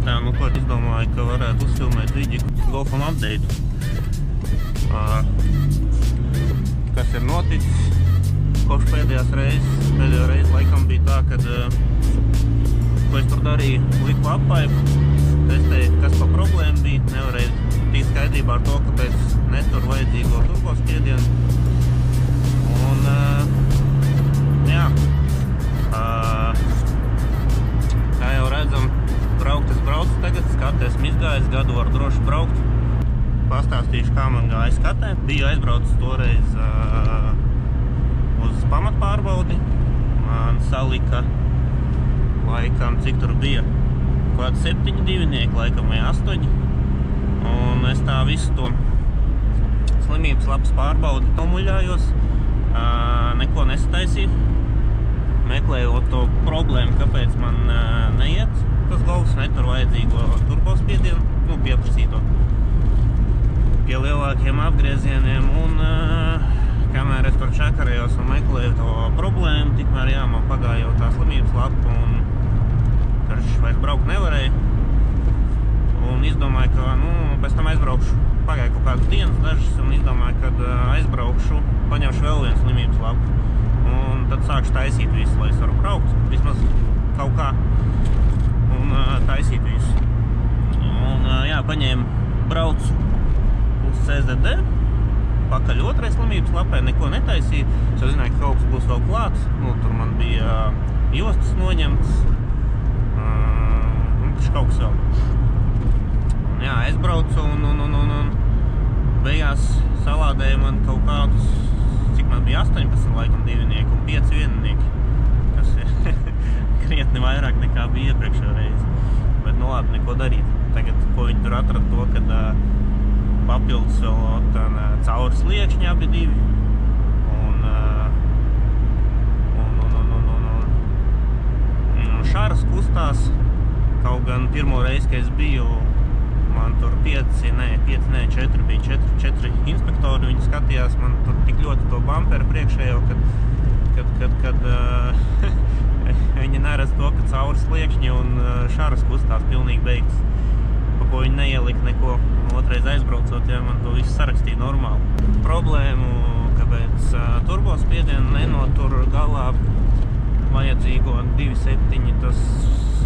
Tā, nu ko izdomāju, ka varētu uzfilmēt video Golfam update. Kas ir noticis? Kopš pēdējo reizi laikam bija tā, kad ko es tur darīju, liku appaipu, testēju, kas pa problēma bija, nevarēju tikt skaidrībā ar to, kāpēc netur vajadzīgo turbospiedienu. Un, jā, kā jau redzam, braukt es braucu tagad, skati esmu izgājis, gadu varu droši braukt. Pastāstīšu, kā man gāja skatē. Biju aizbraucis toreiz uz pamatpārbaudi. Man salika laikam, cik tur bija, kādi 7 divinieki, laikam, vai 8. Un es tā visu to slimības lapas pārbaudi nomuļājos, neko nesataisīju. Meklējot to problēmu, kāpēc man neiet tas Golfs, netur vajadzīgo turbospiedienu, pieprasīto pie lielākiem apgriezieniem, un kamēr es tur čakarējos un meklēju to problēmu, tikmēr jā, man pagāja jau tā slimības lapa, un karš vairs braukt nevarēju, un izdomāju, ka, pēc tam aizbraukšu, pagāja kaut kādas dienas dažas, un izdomāju, kad aizbraukšu, paņemšu vēl vienu slimības lapu, un tad sākšu taisīt visu, lai es varu braukt, vismaz kaut kā, un taisīt visu. Un jā, paņēmu braucu uz CZD, pakaļ otrai slimības lapai, neko netaisīju. Es jau zināju, ka kaut kas būs vēl klāts. Tur man bija jostas noņemts, un kaut kas vēl. Jā, es braucu un beigās salādēju man kaut kādus, cik man bija 18 laikam divinieki un 5 vieninieki, kas ir krietni vairāk nekā bija iepriekšējā reizi. Bet labi, neko darīt. Tagad, ko viņi tur atrada to, kad papildus vēl cauri sliekšņi abi divi, un šaras kustās, kaut gan pirmo reizi, kad es biju, man tur 4 bija 4 inspektori, viņi skatījās, man tur tik ļoti to bumperu priekšējo, kad viņi neredz to, ka cauri sliekšņi un šaras kustās pilnīgi beigts. Pa ko viņi neielika neko, otrais aizbraucot, ja man to visu sarakstīja normāli. Problēmu, kāpēc turbospiedienu nenotur galā vajadzīgo 2.7, tas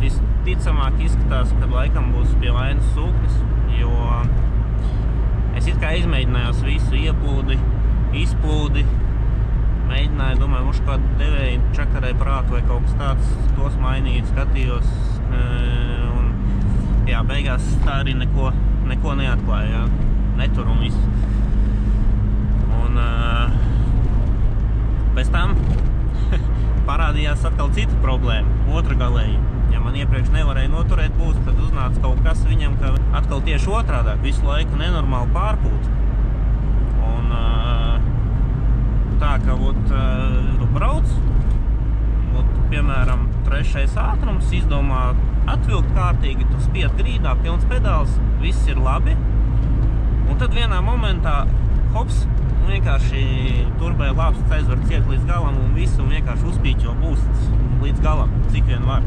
visticamāk izskatās, kad laikam būs pie vainas sūknis, jo es it kā izmēģinājos visu ieplūdi, izplūdi, mēģināju, domāju, mušu kādu devēju čakarēju prātu vai kaut kas tāds, tos mainīju, skatījos, un jā, beigās tā arī neko neatklāja, jā, netur un viss. Un pēc tam parādījās atkal cita problēma, otra galēji. Ja man iepriekš nevarēja noturēt būs, tad uznāca kaut kas viņam, ka atkal tieši otrādāk, visu laiku nenormāli pārpūt. Un tā, ka tu brauc, piemēram, 3. ātrums, izdomā atvilkt kārtīgi, tu spied grīdā, pilns pedāls, viss ir labi. Un tad vienā momentā, hops, vienkārši turbē lāpsts aizver ciet līdz galam un visu, un vienkārši uzpīķo būsts līdz galam, cik vien var.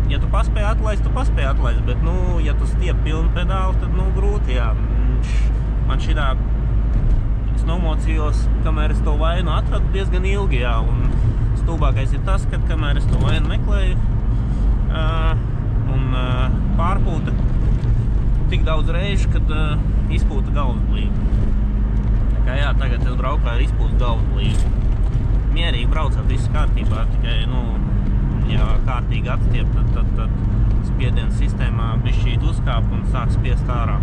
Ja tu paspēji atlaist, bet, ja tu stiep pilnu pedāli, tad, grūti, jā. Man šitā, es nomocījos, kamēr es to vainu atradu diezgan ilgi, jā, un stulbākais ir tas, kad kamēr es to vainu meklēju, un pārpūta tik daudz reižu, kad izpūta galvas blīvu. Tā kā jā, tagad es braucu ar izpūta galvas blīvu. Mierīgi braucot, viss kārtībā, tikai, ja kārtīgi atstiep, tad spiediens sistēmā bišķīt uzkāp un sāk spiest ārā.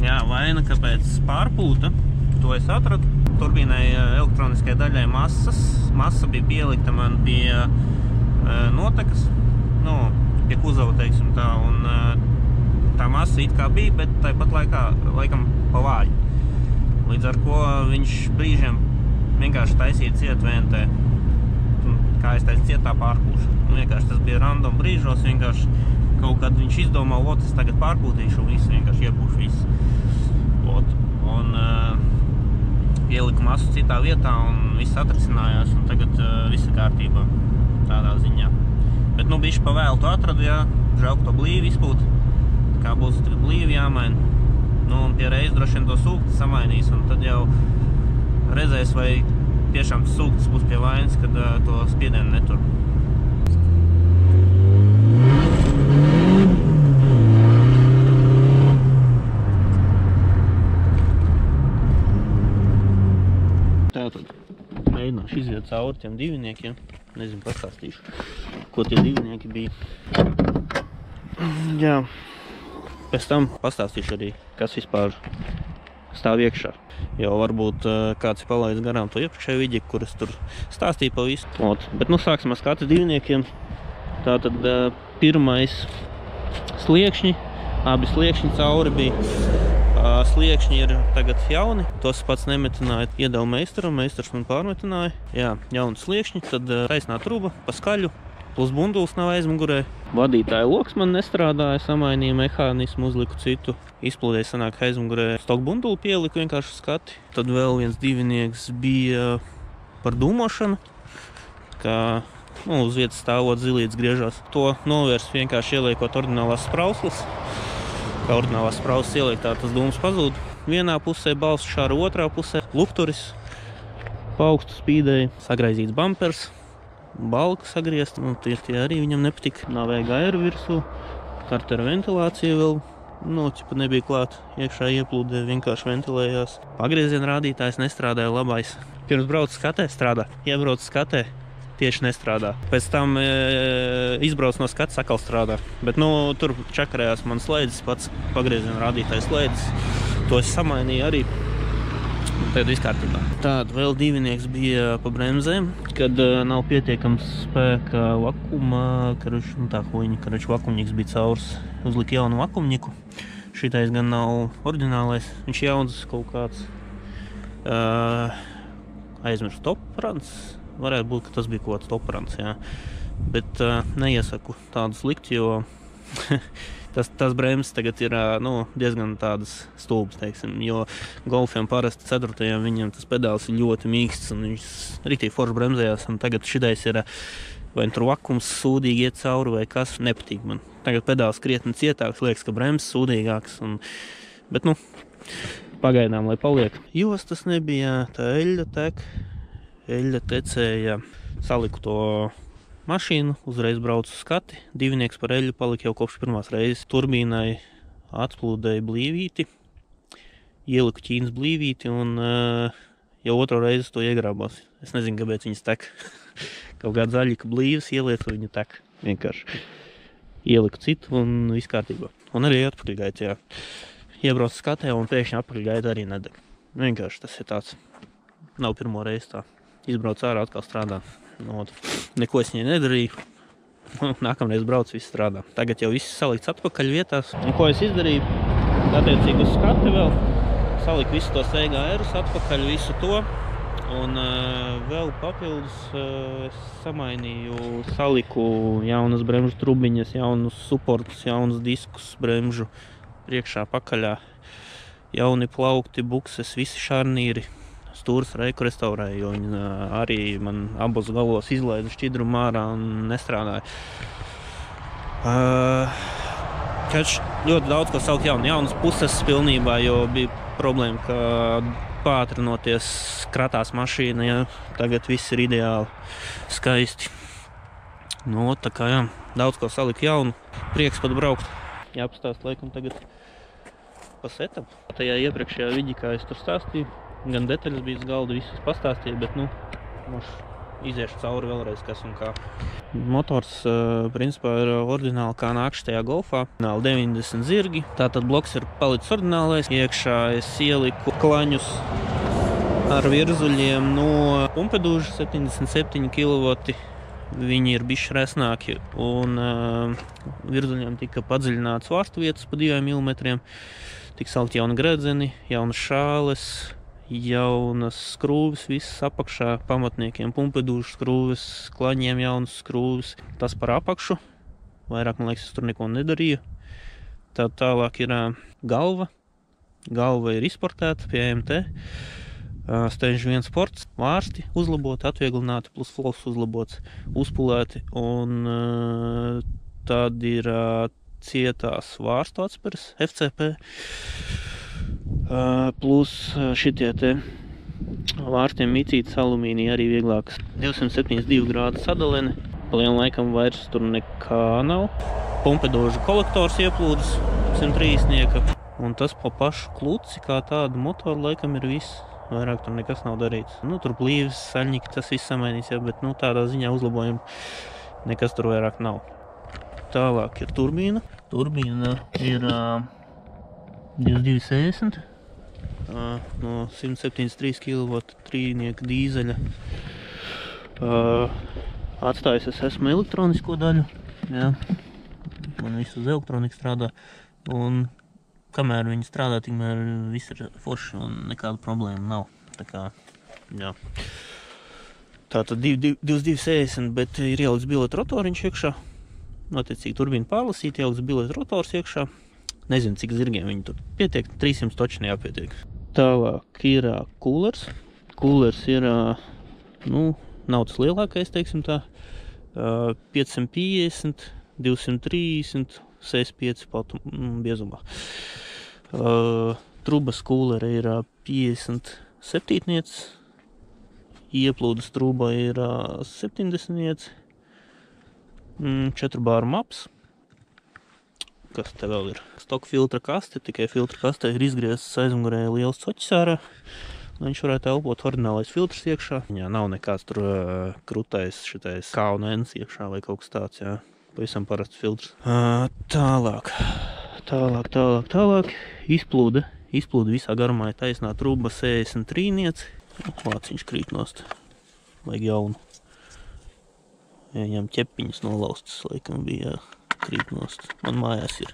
Jā, vaina, kāpēc pārpūta, to es atradu. Turbīnai elektroniskai daļai masa bija pielikta man pie notekas, pie kuzava, teiksim tā, un tā masa it kā bija, bet tāpat laikam pa vāju. Līdz ar ko viņš brīžiem vienkārši taisīja ciet VNT. Kā es teicu, cietā pārpūšu. Vienkārši tas bija random brīžos, vienkārši kaut kad viņš izdomā, es tagad pārpūtīšu visu, vienkārši iepūšu visu. Un ieliku masu citā vietā un viss atrisinājās, un tagad viss kārtībā tādā ziņā. Bet, nu, bišķi pa vēlu to atradu, jā. Žēl, ka to blīvi izpūt. Kā būs blīvi jāmaina. Nu, un pie reizes droši vien to sūkti samainīs, un tad jau redzēs, vai tiešām sūktis būs pie vainas, kad to spiedienu netur. Tātad mēģināšu iziet cauri tiem divniekiem. Nezinu, pastāstīšu, ko tie divnieki bija. Jā. Pēc tam pastāstīšu arī, kas vispār stāv iekšā. Jo varbūt kāds ir palaidis garām to iepriekšēju vidi, kuras tur stāstīja pa visu. Bet nu sāksim ar skatu divniekiem. Tātad pirmais sliekšņi, abi sliekšņi cauri bija. Sliekšņi ir tagad jauni, tos pats nemetināja, iedevu meistaram, meistars man pārmetināja. Jā, jauni sliekšņi, tad taisnā truba, pa skaļu, plus bunduls nav aizmugurē. Vadītāja loks man nestrādāja, samainīja mehānismu, uzliku citu. Izplūdēja sanāk aizmugurē stoku bundulu pieliku vienkārši skati. Tad vēl viens divnieks bija par dūmošanu, kā uz vietas stāvot zilītes griežās. To novērst vienkārši ieliekot ordinālās sprauslas. Kā ordinālās sprauslas ieliek, tā tas dūms pazūd. Vienā pusē balsu šāra, otrā pusē lukturis, pa augstu spīdēja, sagraizīts bumpers, balka sagriezt, un tie arī viņam nepatika. Nāvēja gairu virsū, kartera ventilācija vēl, ķipa nebija klāt, iekšā ieplūdē, vienkārši ventilējās. Pagrieziena rādītājs nestrādāja labais. Pirms brauc skatē strādā, iebrauc skatē. Tieši nestrādā. Pēc tam izbrauc no skats, atkal strādā. Bet, tur čakarējās man slēdzis, pats pagrieziena rādītājs slēdzis. To es samainīju arī. Tagad viss kārtībā. Tāda vēl divnieks bija pa bremzēm, kad nav pietiekams spēka vakuma, tā huiņa, vakumņiks bija caurs. Uzlika jaunu vakumņiku. Šitais gan nav oriģinālais, viņš jauns kaut kāds. Aizmirst toprants. Varētu būt, ka tas bija kaut kāds toprants, jā. Bet neiesaku tādus likt, jo tas bremzes tagad ir diezgan tādas stulbas, teiksim. Jo golfiem parasti 4. viņam tas pedāls ir ļoti mīksts un viņš riktīgi forši bremzējās. Un tagad šitais ir, vai tur vakums sūdīgi iet cauri vai kas, nepatīk man. Tagad pedāls krietni cietāks, liekas, ka bremzes sūdīgāks. Bet pagaidām, lai paliek. Jostas nebija, tā eļļa tek. Eļļa tecēja, saliku to mašīnu, uzreiz braucu uz skati. Divnieks par eļļu palika jau kopš pirmās reizes. Turbīnai atplūdēja blīvīti, ieliku ķīnas blīvīti un jau otro reizi to iegrābos. Es nezinu, kāpēc viņas tek. Kaut kāda zaļika blīvas ielietu, viņa tek. Vienkārši ieliku citu un viss kārtībā. Un arī atpakaļgaita, jā. Iebraucu skatē un pēkšņi atpakaļgaita arī nedeg. Vienkārši tas ir tāds, nav pirmo reizi tā. Izbrauc ārā, atkal strādā. Neko es viņai nedarīju. Nākamreiz brauc, viss strādā. Tagad jau viss salikts atpakaļ vietās. Un ko es izdarīju? Attiecīgi uz skati vēl. Saliku visu to EGR-us atpakaļ, visu to. Un vēl papildus es samainīju, saliku jaunas bremžu trubiņas, jaunus suportus, jaunus diskus bremžu priekšā, pakaļā. Jauni plaukti, bukses, visi šarnīri. Stūras reiku restaurēju, jo viņi arī man abos galos izlaida šķidrumu ārā un nestrādāja. Ļoti daudz ko saukt jaunas puses pilnībā, jo bija problēma, ka pātrinoties kratās mašīna, ja tagad viss ir ideāli, skaisti. Tā kā jā, daudz ko saliku jaunu, prieks pat braukt. Jāpastāst laikam tagad pa setup. Tajā iepriekšējā vidī, kā es tur stāstīju, gan detaļas bija uz galda, visas pastāstīja, bet iziešu cauri vēlreiz, kas un kā. Motors, principā, ir oriģināli kā nākš tajā golfā. 90 zirgi, tātad bloks ir palicis oriģinālais. Iekšā es ieliku klaņus ar virzuļiem no pumpedūža 77 kW. Viņi ir bišķi resnāki un virzuļiem tika padziļināts vārstu vietas pa 2 mm. Tik salikt jauni gredzeni, jaunas šāles, jaunas skrūves, visas apakšā, pamatniekiem pumpedūžu skrūves, klaņiem jaunas skrūves. Tas par apakšu, vairāk, man liekas, es tur neko nedarīju. Tālāk ir galva. Galva ir izportēta pie MT. Stage 1 sports, vārsti uzlaboti, atvieglināti, plus flows uzlabots, uzpulēti, un tad ir cietās vārstu atspers, FCP, plus šitie te vārstiem micītas alumīnija arī vieglākas. 272 grādu sadalene, paliem laikam vairs tur nekā nav. Pumpedožu kolektors ieplūdas 130, un tas pa pašu kluci kā tādu motoru laikam ir viss. Vairāk tur nekas nav darīts. Tur blīves, saļņiki, tas viss samainīs, bet tādā ziņā uzlabojumi nekas tur vairāk nav. Tālāk ir turbīna. Turbīna ir 2260 no 173 kW trīnieka dīzeļa. Atstājis es esmu elektronisko daļu. Jā. Man viss uz elektroniku strādā. Un kamēr viņi strādā, tikmēr viss ir forši un nekāda problēma nav. Tā kā, jā. Tātad 2260, bet ir ielikts bileta rotoriņš iekšā. Attiecīgi turbīna pārlasīt, ielikts bileta rotors iekšā. Nezinu, cik zirgiem viņi tur pietiek, 300 toči neappietiek. Tālāk ir kūlers. Kūlers ir, nav tas lielākais, teiksim tā, 550, 230, 65 biezumā. Trubas kūlera ir 57, ieplūdes truba ir 70, 4 bāru maps. Kas te vēl ir? Stoka filtra kaste, tikai filtra kastē ir izgriezts aizmugurē liels coķis ārā. Viņš varētu elpot ordinālais filtrs iekšā. Jā, nav nekāds tur krutais šitais K un N iekšā vai kaut kas tāds, jā. Pavisam parasts filtrs. Tālāk. Izplūde visā garumā ir taisnā truba 63. Vāciņš krīt nost. Vajag jaunu. Viņam ķepiņas nolaustas, laikam bija krīt nost. Man mājās ir.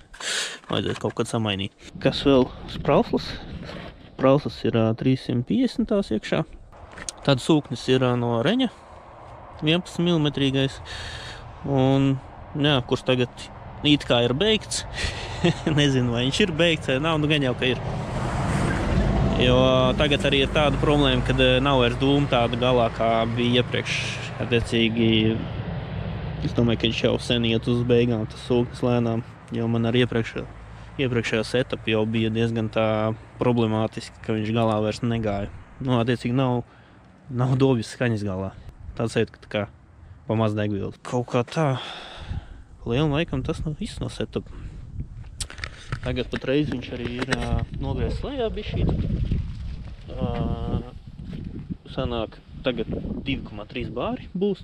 Vajadzēs kaut kad samainīt. Kas vēl? Sprauslas. Sprauslas ir 350 iekšā. Tad sūknis ir no Reņa. 11 mm. Un jā, kurš tagad it kā ir beigts. Nezinu, vai viņš ir beigts vai nav, gan jau, ka ir. Jo tagad arī ir tāda problēma, kad nav vairs dūma tāda galā, kā bija iepriekš. Attiecīgi, es domāju, ka viņš jau sen iet uz beigām, tas sūknis lēnām. Jo man ar iepriekšējā setup jau bija diezgan tā problemātiski, ka viņš galā vairs negāja. Attiecīgi nav dobjas skaņas galā. Tāds eit, ka tā kā pamaz degvielas. Kaut kā tā. Lielam laikam tas nav viss no setup. Tagad patreiz viņš arī ir nogriezts lejā bišķīt. Sanāk tagad 2,3 bāri būs.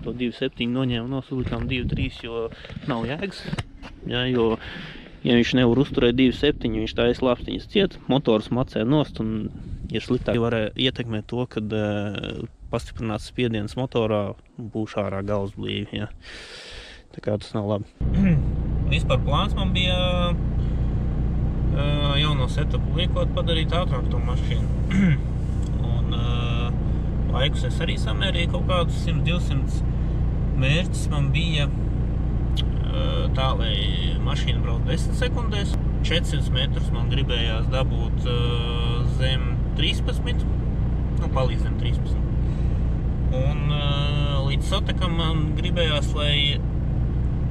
To 2,7 noņēma nosulikām 2,3, jo nav jēgas. Jā, jo, ja viņš nevar uzturēt 2,7, viņš tā slāpstiņas ciet, motors macē nost un ir sliktāk. Varēja ietekmēt to, kad pastiprināts spiediens motorā būs ārā galvas blīvi, jā. Tā kā tas nav labi. Vispār plāns man bija jauno setupu liekot padarīt ātrāk to mašīnu. Un laikus es arī samērīju kaut kādus 100-200. Mērķis man bija tā, lai mašīna brauc 10 sekundēs. 400 metrus man gribējās dabūt zem 13, palīdz zem 13. Un līdz sotekam man gribējās, lai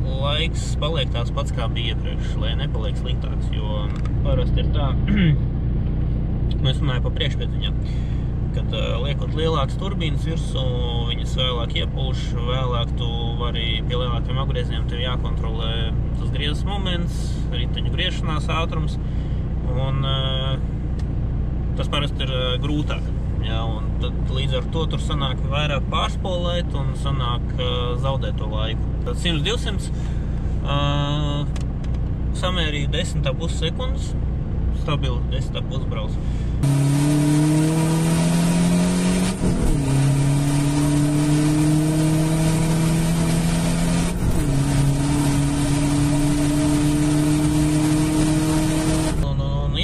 laiks paliek tās pats, kā bija iepriekš, lai nepaliek sliktāks, jo parasti ir tā, es runāju pa priekšpēdziņām, kad liekot lielākas turbīnas virsū, viņas vēlāk iepūš, vēlāk tu vari pie lielākiem apgrieziem, tev jākontrolē tas griezes moments, riteņu griešanās ātrums, un tas parasti ir grūtāk. Jā, un tad līdz ar to tur sanāk vairāk pārspolēt un sanāk zaudēt to laiku. Tad 100-200 samērīju 10,5 sekundes, stabili 10,5 brauc.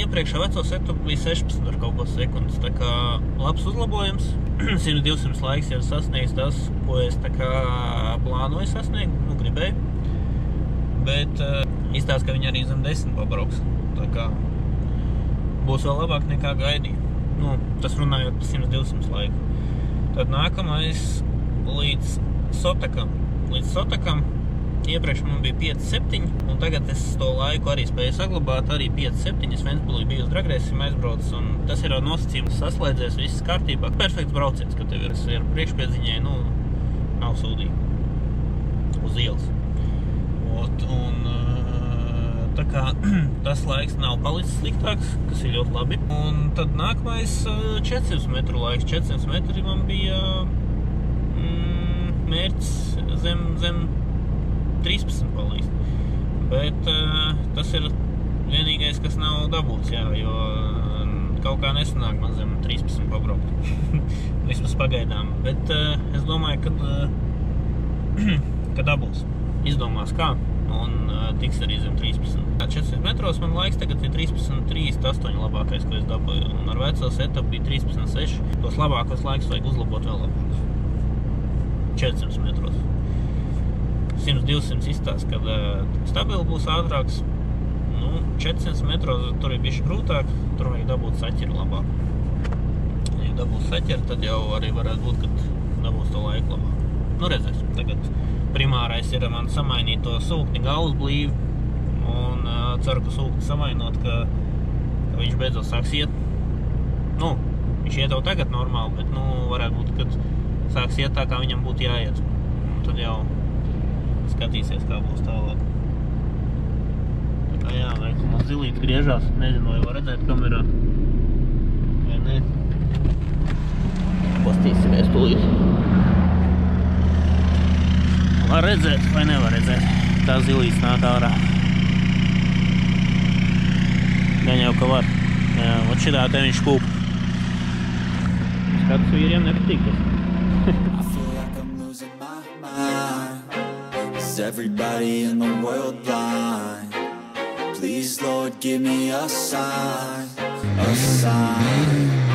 Iepriekšā veco setupu bija 16 ar kaut ko sekundes, tā kā labs uzlabojums. 100-200 laiks jau sasniegs tas, ko es tā kā plānoju sasniegt, gribēju. Bet izstāst, ka viņi arī zem 10 pabrauks. Tā kā būs vēl labāk nekā gaidīju. Nu, tas runājot par 100-200 laiku. Tad nākamais līdz Sotakam. Līdz Sotakam iepriekš man bija 5-7, un tagad es to laiku arī spēju saglabāt, arī 5-7. Es Ventspilī biju uz dragreisim aizbraucis, un tas ir nosacījums saslēdzies, viss kārtībā. Perfekts brauciens, ka tev ir priekšpiedziņai, nu, nav sūdīgi uz ielas. Un tā kā tas laiks nav palicis sliktāks, kas ir ļoti labi. Un tad nākamais 400 metru laiks. 400 metri man bija mērķis zem 13 palīst. Bet tas ir vienīgais, kas nav dabūts, jā, jo kaut kā nesanāk man zem 13 pabraukt. Vismaz pagaidām. Bet es domāju, ka dabūs. Izdomās kā, un tiks arī zem 13. 400 metros man laiks tagad ir 13.38 labākais, ko es dabūju. Un ar veco setup bija 13.6. Tos labākos laikus vajag uzlabot vēl labākus. 400 metros. 100-200 izstās, kad stabili būs ātrāks. Nu, 400 metros tur ir bišķi grūtāk, tur vajag dabūt saķeri labāk. Ja dabūs saķeri, tad jau arī varētu būt, kad dabūs to laiku labāk. Nu, redzēsim. Tagad primārais ir man samainīt to sūkni galvas blīvi, un ceru, ka sūkni samainot, ka viņš beidzot sāks iet. Nu, viņš iet jau tagad normāli, bet, nu, varētu būt, kad sāks iet tā, kā viņam būtu jāiet. Un tad jau skatīsies, kā būs tālāk. Tā kā jā, vai man zilīts griežās, nezinu, vai var redzēt kamerā. Vai ne? Pastīsimies tūlīt. Var redzēt, vai nevar redzēt. Tā zilīts nāk ārā. Gan jau, ka var. Jā, ot šitā te viņš kūp. Skats vīriem nepatīk tas. Is everybody in the world blind? Please, Lord, give me a sign, a sign.